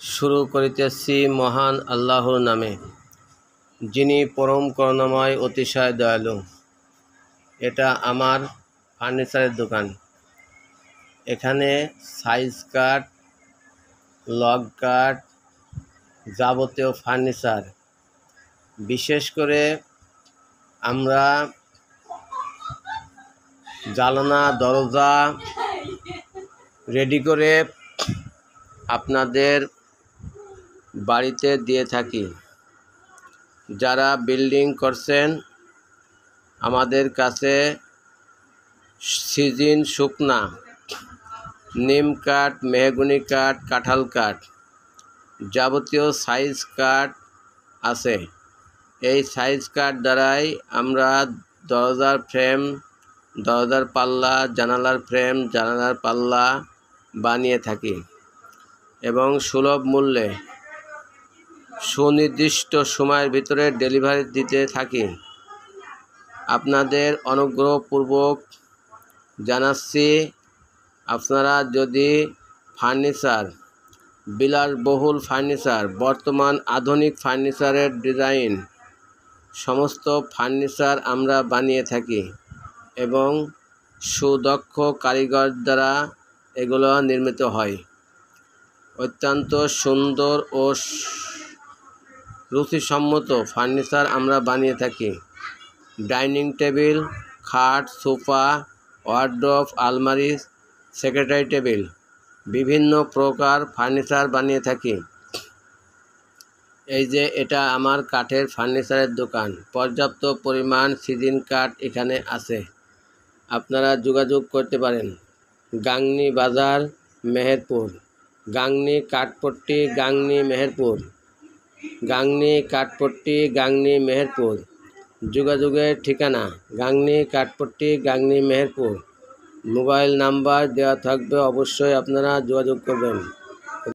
শুরু করিতেছি মহান আল্লাহর নামে, যিনি পরম করুণাময় অতিশয় দয়ালু। এটা আমার ফার্নিচারের দোকান। এখানে সাইজ কাঠ, লগ কাঠ, যাবতীয় ফার্নিচার, বিশেষ করে আমরা জানালা দরজা রেডি করে আপনাদের বাড়িতে দিয়ে থাকি। যারা বিল্ডিং করছেন আমাদের কাছে সিজন শুকনা নিম কাঠ, মেহগনি কাঠ, কাঁঠাল কাঠ, যাবতীয় সাইজ কাঠ আছে। এই সাইজ কাঠ দ্বারাই আমরা দরজার ফ্রেম, দরজার পাল্লা, জানালার ফ্রেম, জানালার পাল্লা বানিয়ে থাকি এবং সুলভ মূল্যে সুনির্দিষ্ট সময়ের ভিতরে ডেলিভারি দিতে থাকি। আপনাদের অনুগ্রহপূর্বক জানাচ্ছি, আপনারা যদি ফার্নিচার, বিলাসবহুল ফার্নিচার, বর্তমান আধুনিক ফার্নিচারের ডিজাইন সমস্ত ফার্নিচার আমরা বানিয়ে থাকি এবং সুদক্ষ কারিগর দ্বারা এগুলো নির্মিত হয়। অত্যন্ত সুন্দর ও রুচিসম্মত ফার্নিচার আমরা বানিয়ে থাকি। ডাইনিং টেবিল, খাট, সোফা, ওয়ার্ড্রোব, আলমারি, সেক্রেটারি টেবিল, বিভিন্ন প্রকার ফার্নিচার বানিয়ে থাকি। এই যে এটা আমার কাঠের ফার্নিচারের দোকান। পর্যাপ্ত পরিমাণ সিজন কাঠ এখানে আছে। আপনারা যোগাযোগ করতে পারেন। গাংনী বাজার, মেহেরপুর। গাংনী কাঠপট্টি, গাংনী মেহেরপুর। গাংনী কাঠপট্টি, গাংনী মেহেরপুর। যোগাযোগের ঠিকানা গাংনী কাঠপট্টি, গাংনী মেহেরপুর। মোবাইল নাম্বার দেওয়া থাকবে, অবশ্যই আপনারা যোগাযোগ করবেন।